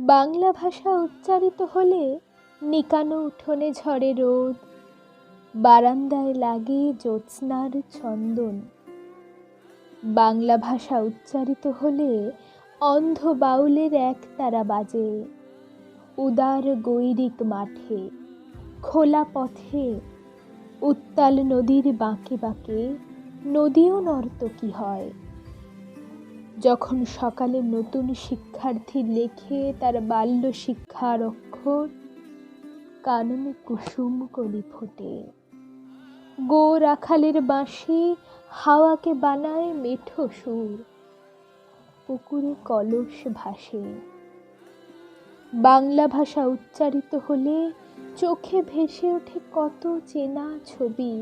বাংলা ভাষা উচ্চারিত হলে নিকানো উঠোনে ঝরে রোদ, বারান্দায় লাগে জ্যোৎস্নার চন্দন। বাংলা ভাষা উচ্চারিত হলে অন্ধ বাউলের একতারা বাজে, উদার গৈরিক মাঠে, খোলা পথে, উত্তাল নদীর বাঁকে বাঁকে নদীও নর্তকী হয়। যখন সকালে নতুন শিক্ষার্থী লেখে তার বাল্য শিক্ষার অক্ষর, কাননে কুসুম কলি ফোটে। গো রাখালের বাঁশি হাওয়াকে বানায় মেঠো সুর, পুকুরে কলস ভাসে। বাংলা ভাষা উচ্চারিত হলে চোখে ভেসে ওঠে কত চেনা ছবি।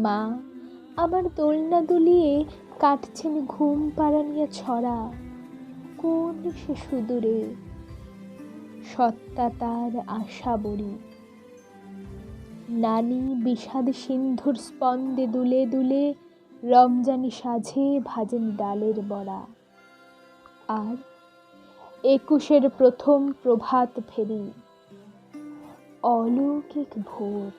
মা আমার দোলনা দুলিয়ে কাটছেন ঘুম পাড়ানিয়া ছড়া, কোন সে সুদূরে সত্তা তার আশা বড়ি। নানি বিষাদ সিন্ধুর স্পন্দে দুলে দুলে রমজানি সাজে ভাজেন ডালের বড়া। আর ২১-এর প্রথম প্রভাত ফেরি, অলৌকিক ভোর।